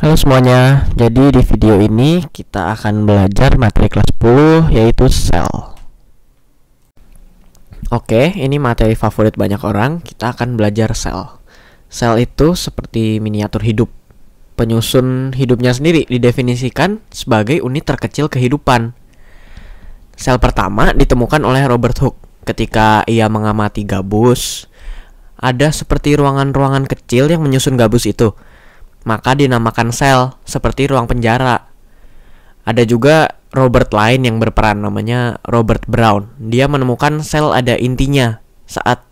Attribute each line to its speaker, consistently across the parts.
Speaker 1: Halo semuanya, jadi di video ini kita akan belajar materi kelas 10 yaitu sel. Oke, ini materi favorit banyak orang, kita akan belajar sel. Sel itu seperti miniatur hidup. Penyusun hidupnya sendiri didefinisikan sebagai unit terkecil kehidupan. Sel pertama ditemukan oleh Robert Hooke ketika ia mengamati gabus. Ada seperti ruangan-ruangan kecil yang menyusun gabus itu, maka dinamakan sel, seperti ruang penjara. Ada juga Robert lain yang berperan, namanya Robert Brown. Dia menemukan sel ada intinya saat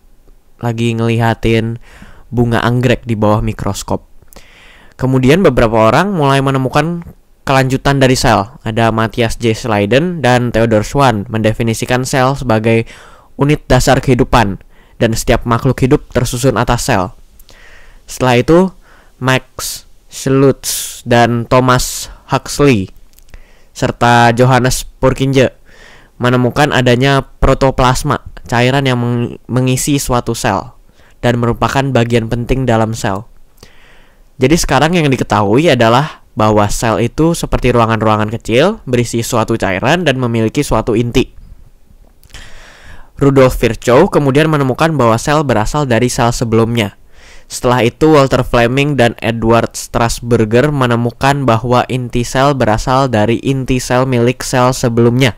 Speaker 1: lagi ngelihatin bunga anggrek di bawah mikroskop. Kemudian beberapa orang mulai menemukan kelanjutan dari sel. Ada Matthias J. Sladen dan Theodor Schwann mendefinisikan sel sebagai unit dasar kehidupan, dan setiap makhluk hidup tersusun atas sel. Setelah itu Max Schultz dan Thomas Huxley serta Johannes Purkinje menemukan adanya protoplasma, cairan yang mengisi suatu sel dan merupakan bagian penting dalam sel. Jadi sekarang yang diketahui adalah bahwa sel itu seperti ruangan-ruangan kecil berisi suatu cairan dan memiliki suatu inti. Rudolf Virchow kemudian menemukan bahwa sel berasal dari sel sebelumnya. Setelah itu Walter Fleming dan Edward Strasburger menemukan bahwa inti sel berasal dari inti sel milik sel sebelumnya.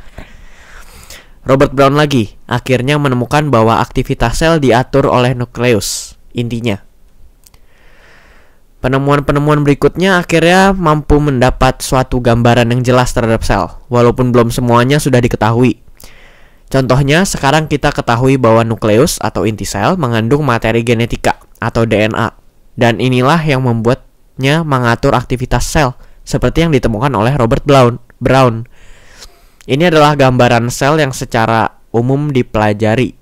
Speaker 1: Robert Brown lagi akhirnya menemukan bahwa aktivitas sel diatur oleh nukleus, intinya. Penemuan-penemuan berikutnya akhirnya mampu mendapat suatu gambaran yang jelas terhadap sel, walaupun belum semuanya sudah diketahui. Contohnya, sekarang kita ketahui bahwa nukleus atau inti sel mengandung materi genetika atau DNA, dan inilah yang membuatnya mengatur aktivitas sel, seperti yang ditemukan oleh Robert Brown. Ini adalah gambaran sel yang secara umum dipelajari.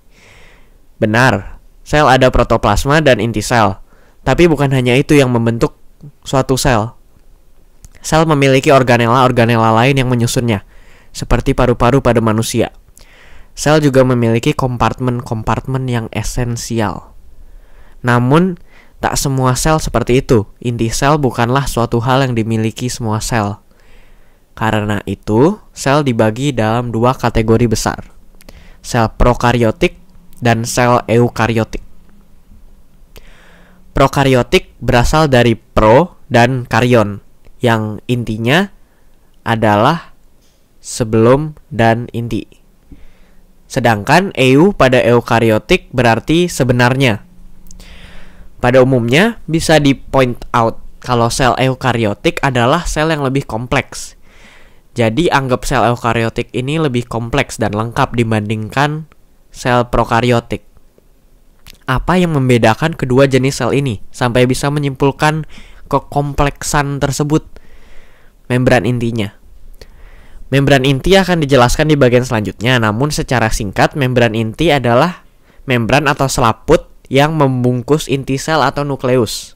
Speaker 1: Benar, sel ada protoplasma dan inti sel, tapi bukan hanya itu yang membentuk suatu sel. Sel memiliki organela-organela lain yang menyusunnya, seperti paru-paru pada manusia. Sel juga memiliki kompartemen-kompartemen yang esensial. Namun, tak semua sel seperti itu. Inti sel bukanlah suatu hal yang dimiliki semua sel. Karena itu, sel dibagi dalam dua kategori besar: sel prokaryotik dan sel eukaryotik. Prokaryotik berasal dari pro dan karyon, yang intinya adalah sebelum dan inti. Sedangkan eu pada eukaryotik berarti sebenarnya. Pada umumnya bisa di point out kalau sel eukaryotik adalah sel yang lebih kompleks. Jadi anggap sel eukaryotik ini lebih kompleks dan lengkap dibandingkan sel prokaryotik. Apa yang membedakan kedua jenis sel ini sampai bisa menyimpulkan kekompleksan tersebut? Membran intinya. Membran inti akan dijelaskan di bagian selanjutnya, namun secara singkat, membran inti adalah membran atau selaput yang membungkus inti sel atau nukleus.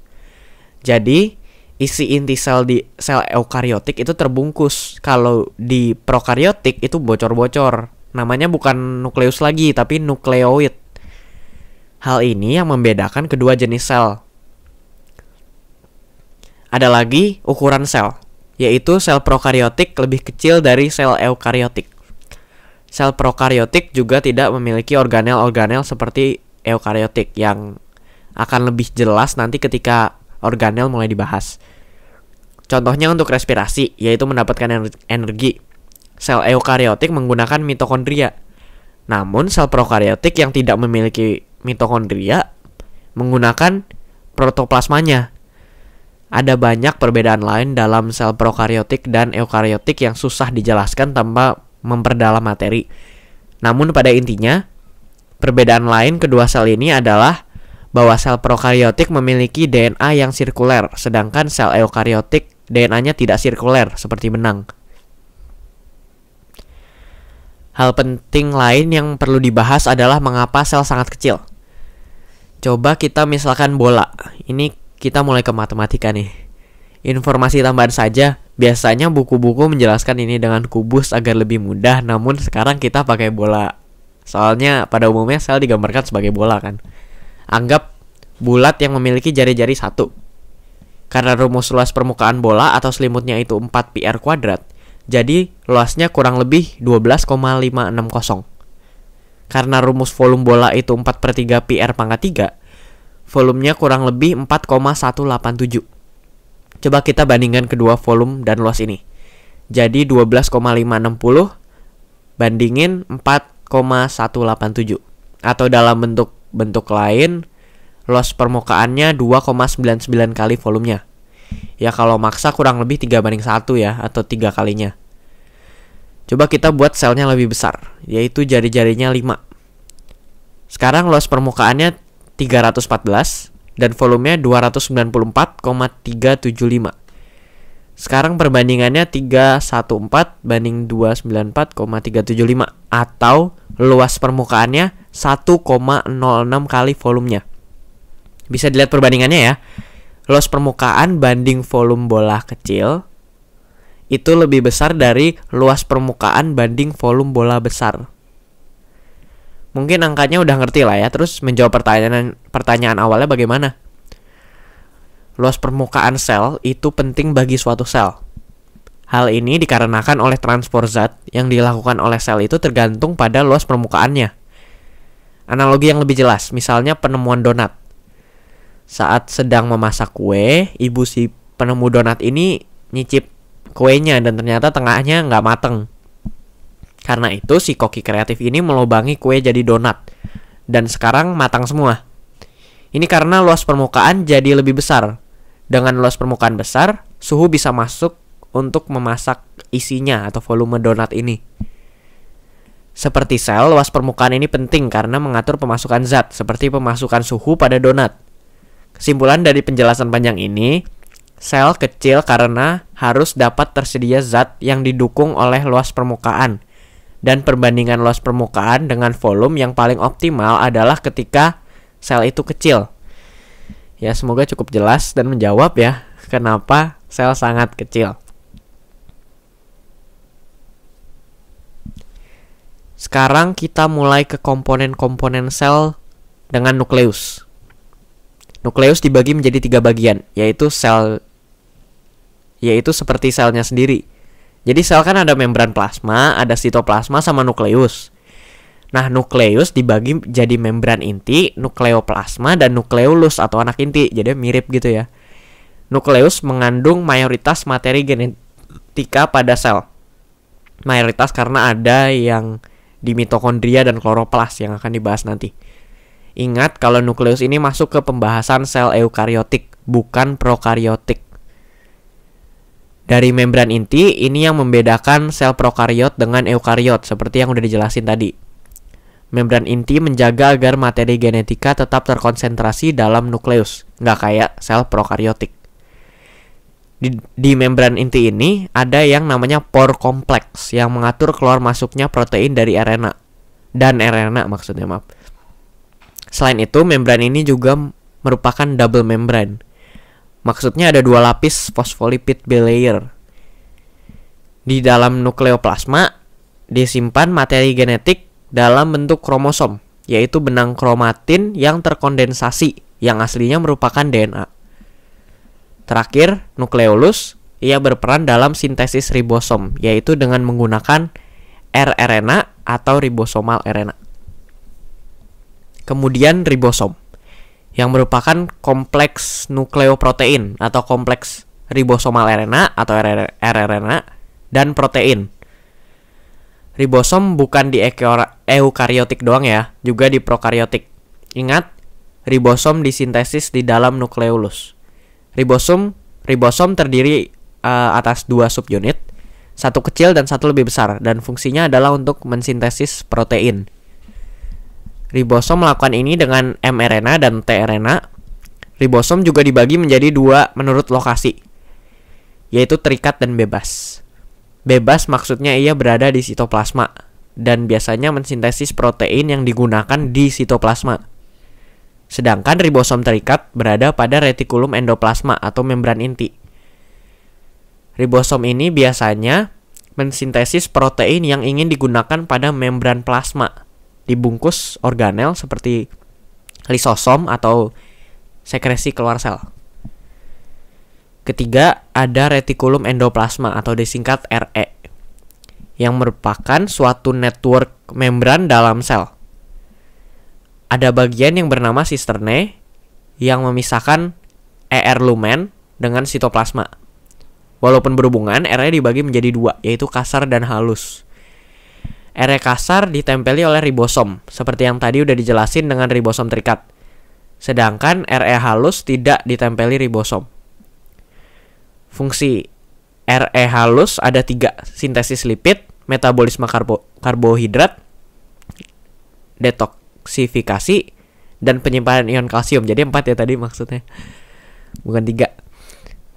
Speaker 1: Jadi, isi inti sel di sel eukaryotik itu terbungkus. Kalau di prokaryotik itu bocor-bocor. Namanya bukan nukleus lagi, tapi nukleoid. Hal ini yang membedakan kedua jenis sel. Ada lagi ukuran sel, yaitu sel prokaryotik lebih kecil dari sel eukaryotik. Sel prokaryotik juga tidak memiliki organel-organel seperti eukaryotik, yang akan lebih jelas nanti ketika organel mulai dibahas. Contohnya untuk respirasi, yaitu mendapatkan energi. Sel eukaryotik menggunakan mitokondria. Namun sel prokaryotik yang tidak memiliki mitokondria menggunakan protoplasmanya. Ada banyak perbedaan lain dalam sel prokaryotik dan eukaryotik yang susah dijelaskan tanpa memperdalam materi. Namun pada intinya, perbedaan lain kedua sel ini adalah bahwa sel prokaryotik memiliki DNA yang sirkuler, sedangkan sel eukaryotik DNA-nya tidak sirkuler seperti benang. Hal penting lain yang perlu dibahas adalah mengapa sel sangat kecil. Coba kita misalkan bola. Ini kita mulai ke matematika nih. Informasi tambahan saja, biasanya buku-buku menjelaskan ini dengan kubus agar lebih mudah, namun sekarang kita pakai bola. Soalnya pada umumnya sel digambarkan sebagai bola kan. Anggap bulat yang memiliki jari-jari satu. Karena rumus luas permukaan bola atau selimutnya itu 4 PR kuadrat, jadi luasnya kurang lebih 12,560. Karena rumus volume bola itu 4/3 PR pangkat 3, volumenya kurang lebih 4,187. Coba kita bandingkan kedua volume dan luas ini. Jadi 12,560 bandingin 4,187. Atau dalam bentuk lain, luas permukaannya 2,99 kali volumenya. Ya kalau maksa kurang lebih 3/1 ya, atau 3 kalinya. Coba kita buat selnya lebih besar, yaitu jari-jarinya 5. Sekarang luas permukaannya 314 dan volumenya 294,375. Sekarang perbandingannya 314 banding 294,375, atau luas permukaannya 1,06 kali volumenya. Bisa dilihat perbandingannya ya. Luas permukaan banding volume bola kecil itu lebih besar dari luas permukaan banding volume bola besar. Mungkin angkanya udah ngerti lah ya. Terus menjawab pertanyaan awalnya bagaimana? Luas permukaan sel itu penting bagi suatu sel. Hal ini dikarenakan oleh transport zat yang dilakukan oleh sel itu tergantung pada luas permukaannya. Analogi yang lebih jelas, misalnya penemuan donat. Saat sedang memasak kue, ibu si penemu donat ini nyicip kuenya dan ternyata tengahnya nggak mateng. Karena itu si koki kreatif ini melubangi kue jadi donat dan sekarang matang semua. Ini karena luas permukaan jadi lebih besar. Dengan luas permukaan besar, suhu bisa masuk untuk memasak isinya atau volume donat ini. Seperti sel, luas permukaan ini penting karena mengatur pemasukan zat, seperti pemasukan suhu pada donat. Kesimpulan dari penjelasan panjang ini, sel kecil karena harus dapat tersedia zat yang didukung oleh luas permukaan. Dan perbandingan luas permukaan dengan volume yang paling optimal adalah ketika sel itu kecil. Ya, semoga cukup jelas dan menjawab ya kenapa sel sangat kecil. Sekarang kita mulai ke komponen-komponen sel dengan nukleus. Nukleus dibagi menjadi 3 bagian, yaitu seperti selnya sendiri. Jadi sel kan ada membran plasma, ada sitoplasma sama nukleus. Nah, nukleus dibagi jadi membran inti, nukleoplasma, dan nukleolus atau anak inti. Jadi mirip gitu ya. Nukleus mengandung mayoritas materi genetika pada sel. Mayoritas karena ada yang di mitokondria dan kloroplas yang akan dibahas nanti. Ingat kalau nukleus ini masuk ke pembahasan sel eukariotik, bukan prokariotik. Dari membran inti, ini yang membedakan sel prokariot dengan eukariot, seperti yang udah dijelasin tadi. Membran inti menjaga agar materi genetika tetap terkonsentrasi dalam nukleus, nggak kayak sel prokariotik. Di membran inti ini ada yang namanya pore kompleks yang mengatur keluar masuknya protein dari RNA. Dan RNA maksudnya, maaf. Selain itu, membran ini juga merupakan double membran. Maksudnya ada 2 lapis fosfolipid bilayer. Di dalam nukleoplasma disimpan materi genetik dalam bentuk kromosom, yaitu benang kromatin yang terkondensasi, yang aslinya merupakan DNA. Terakhir, nukleolus, ia berperan dalam sintesis ribosom, yaitu dengan menggunakan rRNA atau ribosomal RNA. Kemudian ribosom, yang merupakan kompleks nukleoprotein atau kompleks ribosomal RNA atau rRNA dan protein. Ribosom bukan di eukariotik doang ya, juga di prokariotik. Ingat, ribosom disintesis di dalam nukleolus. Ribosom terdiri atas 2 subunit, satu kecil dan satu lebih besar, dan fungsinya adalah untuk mensintesis protein. Ribosom melakukan ini dengan mRNA dan tRNA. Ribosom juga dibagi menjadi 2 menurut lokasi, yaitu terikat dan bebas. Bebas maksudnya ia berada di sitoplasma dan biasanya mensintesis protein yang digunakan di sitoplasma. Sedangkan ribosom terikat berada pada retikulum endoplasma atau membran inti. Ribosom ini biasanya mensintesis protein yang ingin digunakan pada membran plasma, dibungkus organel seperti lisosom atau sekresi keluar sel. Ketiga, ada retikulum endoplasma atau disingkat RE, yang merupakan suatu network membran dalam sel. Ada bagian yang bernama sisterne yang memisahkan ER lumen dengan sitoplasma. Walaupun berhubungan, RE dibagi menjadi dua, yaitu kasar dan halus. RE kasar ditempeli oleh ribosom, seperti yang tadi udah dijelasin dengan ribosom terikat. Sedangkan RE halus tidak ditempeli ribosom. Fungsi RE halus ada 3, sintesis lipid, metabolisme karbohidrat, detoksifikasi, dan penyimpanan ion kalsium. Jadi 4 ya tadi maksudnya, bukan 3.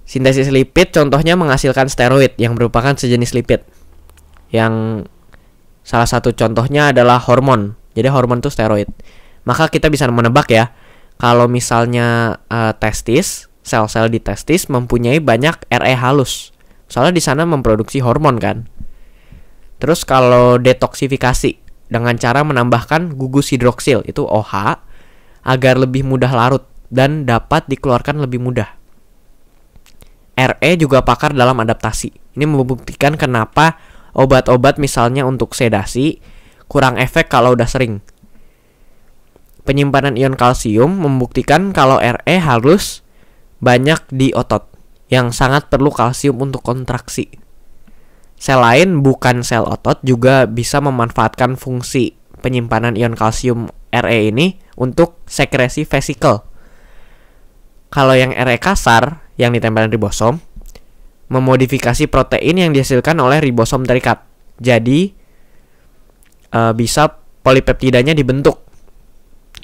Speaker 1: Sintesis lipid contohnya menghasilkan steroid yang merupakan sejenis lipid. Yang salah satu contohnya adalah hormon. Jadi hormon itu steroid. Maka kita bisa menebak ya, kalau misalnya testis, sel-sel di testis mempunyai banyak RE halus. Soalnya di sana memproduksi hormon kan. Terus kalau detoksifikasi dengan cara menambahkan gugus hidroksil, itu OH, agar lebih mudah larut dan dapat dikeluarkan lebih mudah. RE juga pakar dalam adaptasi. Ini membuktikan kenapa obat-obat misalnya untuk sedasi kurang efek kalau udah sering. Penyimpanan ion kalsium membuktikan kalau RE halus banyak di otot yang sangat perlu kalsium untuk kontraksi. Sel lain bukan sel otot juga bisa memanfaatkan fungsi penyimpanan ion kalsium RE ini untuk sekresi vesikel. Kalau yang RE kasar yang ditempelkan ribosom memodifikasi protein yang dihasilkan oleh ribosom terikat. Jadi bisa polipeptidanya dibentuk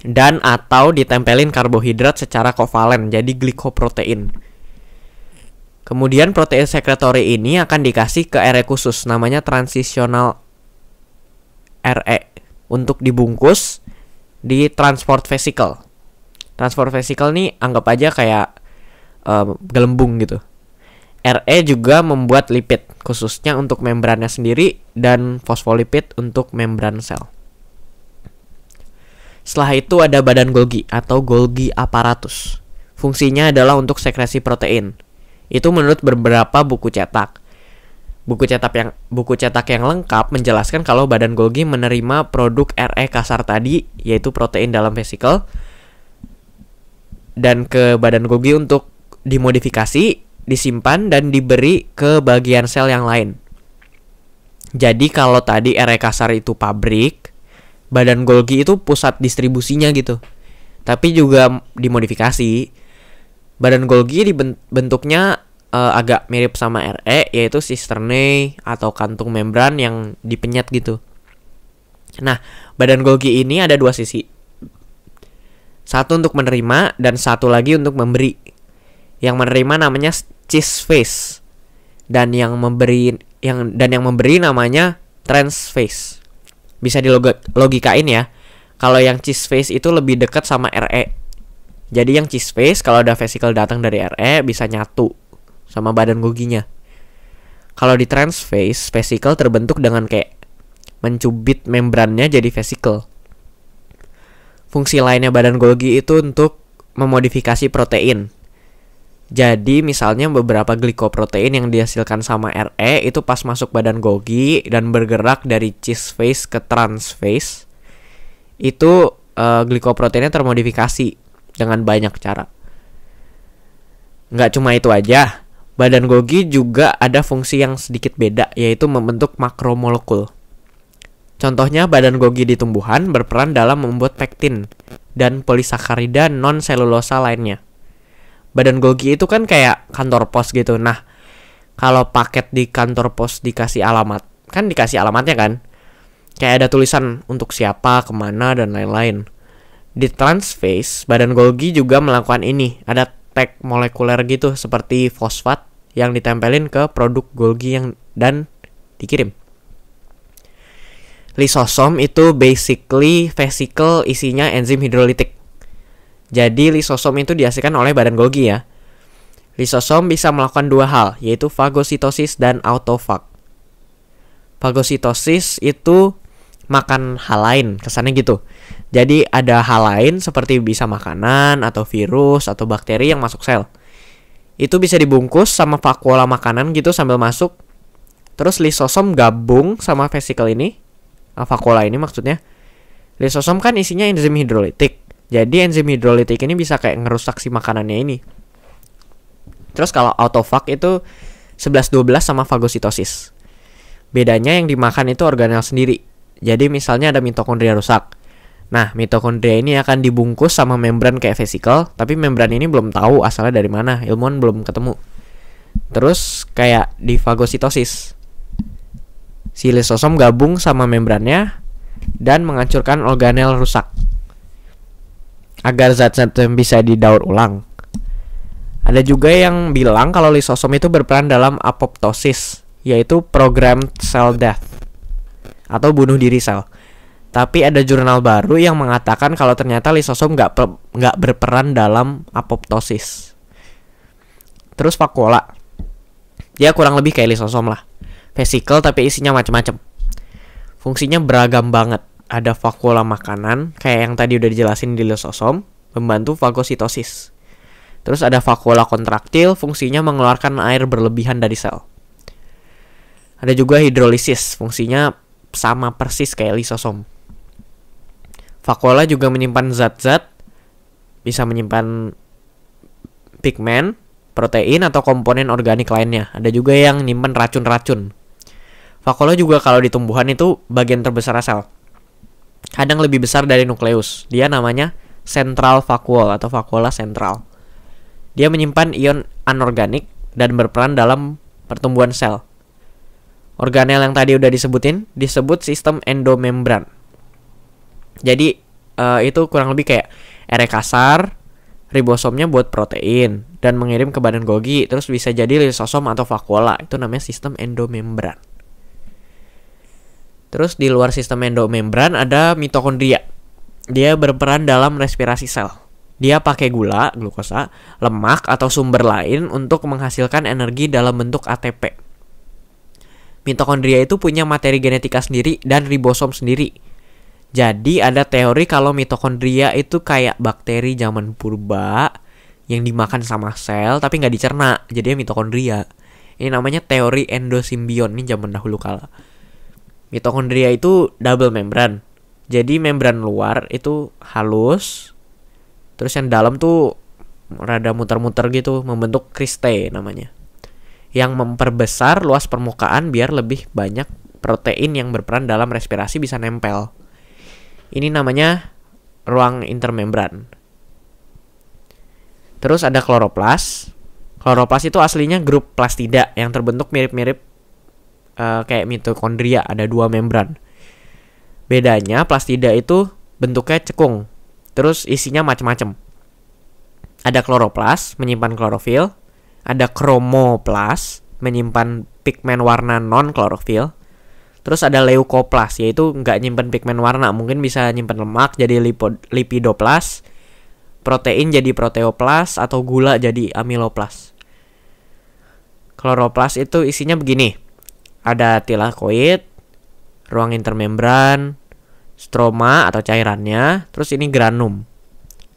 Speaker 1: dan atau ditempelin karbohidrat secara kovalen, jadi glikoprotein. Kemudian protein sekretori ini akan dikasih ke RE khusus, namanya transitional RE, untuk dibungkus di transport vesicle. Transport vesicle nih anggap aja kayak gelembung gitu. RE juga membuat lipid, khususnya untuk membrannya sendiri, dan fosfolipid untuk membran sel. Setelah itu ada badan Golgi atau Golgi apparatus. Fungsinya adalah untuk sekresi protein. Itu menurut beberapa buku cetak. Buku cetak yang lengkap menjelaskan kalau badan Golgi menerima produk RE kasar tadi, yaitu protein dalam vesikel, dan ke badan Golgi untuk dimodifikasi, disimpan, dan diberi ke bagian sel yang lain. Jadi kalau tadi RE kasar itu pabrik, badan Golgi itu pusat distribusinya gitu. Tapi juga dimodifikasi. Badan Golgi bentuknya agak mirip sama RE, yaitu sisterne atau kantung membran yang dipenyet gitu. Nah, badan Golgi ini ada 2 sisi. Satu untuk menerima dan satu lagi untuk memberi. Yang menerima namanya cheese face dan yang memberi namanya transface. Bisa dilogikain ya. Kalau yang cheese face itu lebih dekat sama RE. Jadi yang cheese face kalau ada vesikel datang dari RE bisa nyatu sama badan Golginya. Kalau di transface, vesikel terbentuk dengan kayak mencubit membrannya jadi vesikel. Fungsi lainnya badan Golgi itu untuk memodifikasi protein. Jadi misalnya beberapa glikoprotein yang dihasilkan sama RE itu pas masuk badan Golgi dan bergerak dari cheese face ke transface, itu glikoproteinnya termodifikasi dengan banyak cara. Nggak cuma itu aja, badan Golgi juga ada fungsi yang sedikit beda, yaitu membentuk makromolekul. Contohnya badan Golgi di tumbuhan berperan dalam membuat pektin dan polisakarida non-selulosa lainnya. Badan Golgi itu kan kayak kantor pos gitu. Nah, kalau paket di kantor pos dikasih alamat, kan dikasih alamatnya kan? Kayak ada tulisan untuk siapa, kemana, dan lain-lain. Di transface, badan Golgi juga melakukan ini. Ada tag molekuler gitu seperti fosfat yang ditempelin ke produk Golgi dan dikirim. Lisosom itu basically vesicle isinya enzim hidrolitik. Jadi lisosom itu dihasilkan oleh badan Golgi ya. Lisosom bisa melakukan 2 hal, yaitu fagositosis dan autofag. Fagositosis itu makan hal lain, kesannya gitu. Jadi ada hal lain seperti bisa makanan atau virus atau bakteri yang masuk sel. Itu bisa dibungkus sama vakuola makanan gitu sambil masuk. Terus lisosom gabung sama vesikel ini, vakuola ini maksudnya. Lisosom kan isinya enzim hidrolitik. Jadi enzim hidrolitik ini bisa kayak ngerusak si makanannya ini. Terus kalau autofag itu 11-12 sama fagositosis. Bedanya yang dimakan itu organel sendiri. Jadi misalnya ada mitokondria rusak. Nah, mitokondria ini akan dibungkus sama membran kayak vesikel, tapi membran ini belum tahu asalnya dari mana, ilmuwan belum ketemu. Terus kayak di fagositosis, si lisosom gabung sama membrannya dan menghancurkan organel rusak agar zat-zat yang bisa didaur ulang. Ada juga yang bilang kalau lisosom itu berperan dalam apoptosis, yaitu programmed cell death atau bunuh diri sel. Tapi ada jurnal baru yang mengatakan kalau ternyata lisosom nggak berperan dalam apoptosis. Terus vakuola, dia kurang lebih kayak lisosom lah, vesikel tapi isinya macam-macam. Fungsinya beragam banget. Ada vakuola makanan kayak yang tadi udah dijelasin di lisosom, membantu fagositosis. Terus ada vakuola kontraktil, fungsinya mengeluarkan air berlebihan dari sel. Ada juga hidrolisis, fungsinya sama persis kayak lisosom. Vakuola juga menyimpan zat-zat, bisa menyimpan pigmen, protein, atau komponen organik lainnya. Ada juga yang nyimpan racun-racun. Vakuola juga kalau di tumbuhan itu bagian terbesar sel. Kadang lebih besar dari nukleus. Dia namanya central vacuole atau vakuola sentral. Dia menyimpan ion anorganik dan berperan dalam pertumbuhan sel. Organel yang tadi udah disebutin disebut sistem endomembran. Jadi itu kurang lebih kayak ere kasar, ribosomnya buat protein dan mengirim ke badan Golgi. Terus bisa jadi lisosom atau vakuola. Itu namanya sistem endomembran. Terus di luar sistem endomembran ada mitokondria. Dia berperan dalam respirasi sel. Dia pakai gula, glukosa, lemak, atau sumber lain untuk menghasilkan energi dalam bentuk ATP. Mitokondria itu punya materi genetika sendiri dan ribosom sendiri. Jadi ada teori kalau mitokondria itu kayak bakteri zaman purba yang dimakan sama sel tapi nggak dicerna. Jadi mitokondria. Ini namanya teori endosimbion, ini zaman dahulu kala. Mitokondria itu double membran. Jadi membran luar itu halus. Terus yang dalam tuh rada muter-muter gitu, membentuk kriste namanya. Yang memperbesar luas permukaan biar lebih banyak protein yang berperan dalam respirasi bisa nempel. Ini namanya ruang intermembran. Terus ada kloroplas. Kloroplas itu aslinya grup plastida yang terbentuk mirip-mirip kayak mitokondria, ada 2 membran. Bedanya plastida itu bentuknya cekung. Terus isinya macam-macam. Ada kloroplas menyimpan klorofil, ada kromoplas menyimpan pigmen warna non klorofil. Terus ada leukoplas, yaitu nggak nyimpan pigmen warna, mungkin bisa nyimpan lemak jadi lipidoplas, protein jadi proteoplas, atau gula jadi amiloplas. Kloroplas itu isinya begini. Ada tilakoid, ruang intermembran, stroma atau cairannya, terus ini granum.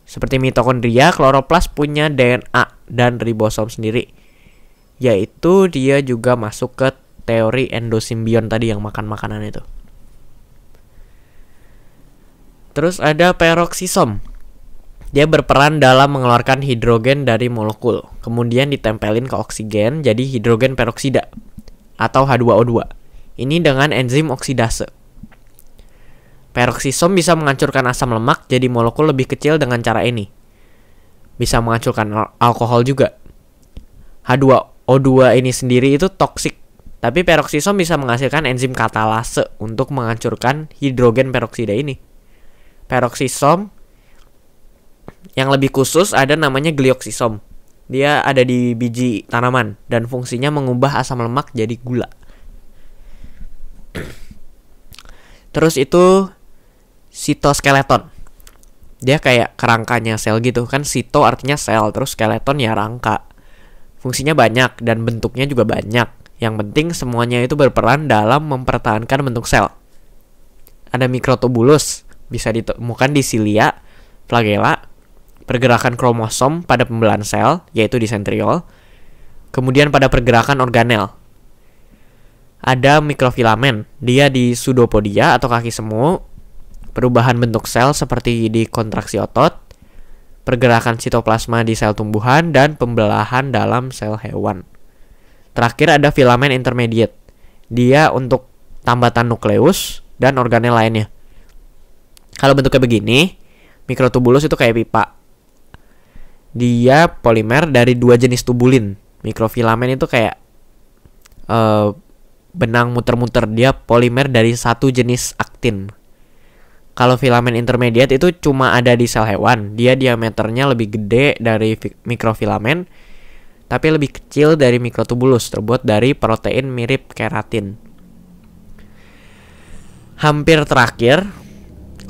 Speaker 1: Seperti mitokondria, kloroplas punya DNA dan ribosom sendiri. Yaitu dia juga masuk ke teori endosimbion tadi yang makan makanan itu. Terus ada peroksisom. Dia berperan dalam mengeluarkan hidrogen dari molekul, kemudian ditempelin ke oksigen jadi hidrogen peroksida atau H2O2. Ini dengan enzim oksidase. Peroksisom bisa menghancurkan asam lemak jadi molekul lebih kecil dengan cara ini. Bisa menghancurkan alkohol juga. H2O2 ini sendiri itu toksik, tapi peroksisom bisa menghasilkan enzim katalase untuk menghancurkan hidrogen peroksida ini. Peroksisom yang lebih khusus ada namanya glioksisom. Dia ada di biji tanaman dan fungsinya mengubah asam lemak jadi gula. Terus itu sitoskeleton. Dia kayak kerangkanya sel gitu kan. Sito artinya sel, terus skeleton ya rangka. Fungsinya banyak dan bentuknya juga banyak. Yang penting semuanya itu berperan dalam mempertahankan bentuk sel. Ada mikrotubulus, bisa ditemukan di silia, flagella, pergerakan kromosom pada pembelahan sel, yaitu di sentriol, Kemudian pada pergerakan organel, ada mikrofilamen. Dia di pseudopodia atau kaki semu, perubahan bentuk sel seperti di kontraksi otot, pergerakan sitoplasma di sel tumbuhan, dan pembelahan dalam sel hewan. Terakhir ada filamen intermediate. Dia untuk tambatan nukleus dan organel lainnya. Kalau bentuknya begini, mikrotubulus itu kayak pipa. Dia polimer dari dua jenis tubulin. Mikrofilamen itu kayak benang muter-muter. Dia polimer dari satu jenis aktin. Kalau filamen intermediate itu cuma ada di sel hewan. Dia diameternya lebih gede dari mikrofilamen, tapi lebih kecil dari mikrotubulus, terbuat dari protein mirip keratin. Hampir terakhir,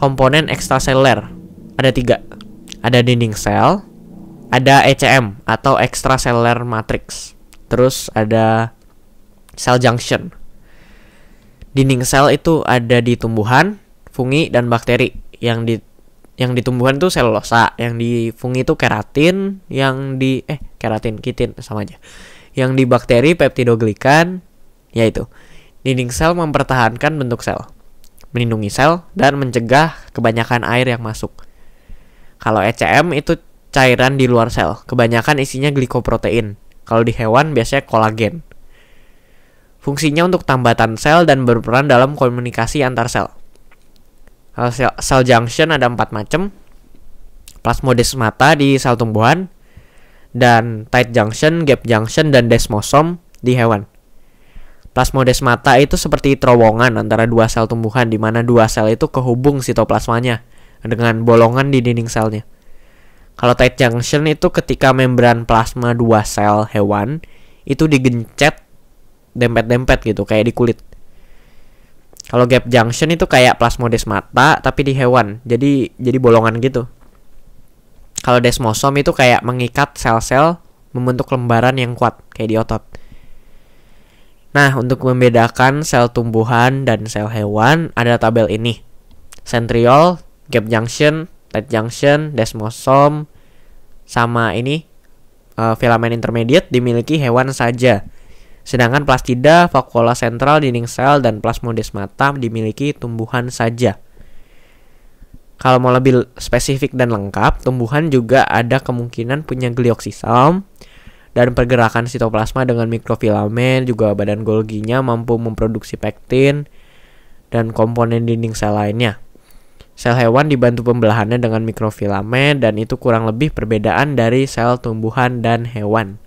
Speaker 1: komponen ekstraseluler. Ada 3. Ada dinding sel, ada ECM atau extracellular matrix. Terus ada cell junction. Dinding sel itu ada di tumbuhan, fungi, dan bakteri. Yang di tumbuhan itu selulosa, yang di fungi itu keratin, kitin sama aja. Yang di bakteri peptidoglikan, yaitu dinding sel mempertahankan bentuk sel, melindungi sel, dan mencegah kebanyakan air yang masuk. Kalau ECM itu cairan di luar sel, kebanyakan isinya glikoprotein. Kalau di hewan biasanya kolagen. Fungsinya untuk tambatan sel dan berperan dalam komunikasi antar sel. Kalau cell junction ada 4 macam. Plasmodesmata di sel tumbuhan, dan tight junction, gap junction, dan desmosom di hewan. Plasmodesmata itu seperti terowongan antara dua sel tumbuhan, di mana dua sel itu kehubung sitoplasmanya dengan bolongan di dinding selnya. Kalau tight junction itu ketika membran plasma dua sel hewan itu digencet dempet-dempet gitu, kayak di kulit. Kalau gap junction itu kayak plasmodesmata tapi di hewan, jadi bolongan gitu. Kalau desmosom itu kayak mengikat sel-sel membentuk lembaran yang kuat kayak di otot. Nah, untuk membedakan sel tumbuhan dan sel hewan ada tabel ini. Centriole, gap junction, tight junction, desmosom, sama ini filamen intermediate dimiliki hewan saja. Sedangkan plastida, vakuola sentral, dinding sel, dan plasmodesmata dimiliki tumbuhan saja. Kalau mau lebih spesifik dan lengkap, tumbuhan juga ada kemungkinan punya glioksisom, dan pergerakan sitoplasma dengan mikrofilamen, juga badan Golginya mampu memproduksi pektin, dan komponen dinding sel lainnya. Sel hewan dibantu pembelahannya dengan mikrofilamen, dan itu kurang lebih perbedaan dari sel tumbuhan dan hewan.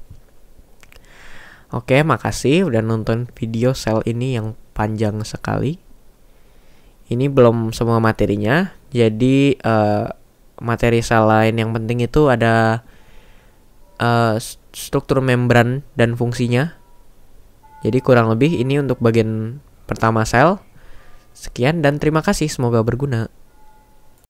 Speaker 1: Oke, makasih udah nonton video sel ini yang panjang sekali. Ini belum semua materinya. Jadi materi sel lain yang penting itu ada struktur membran dan fungsinya. Jadi kurang lebih ini untuk bagian pertama sel. Sekian dan terima kasih, semoga berguna.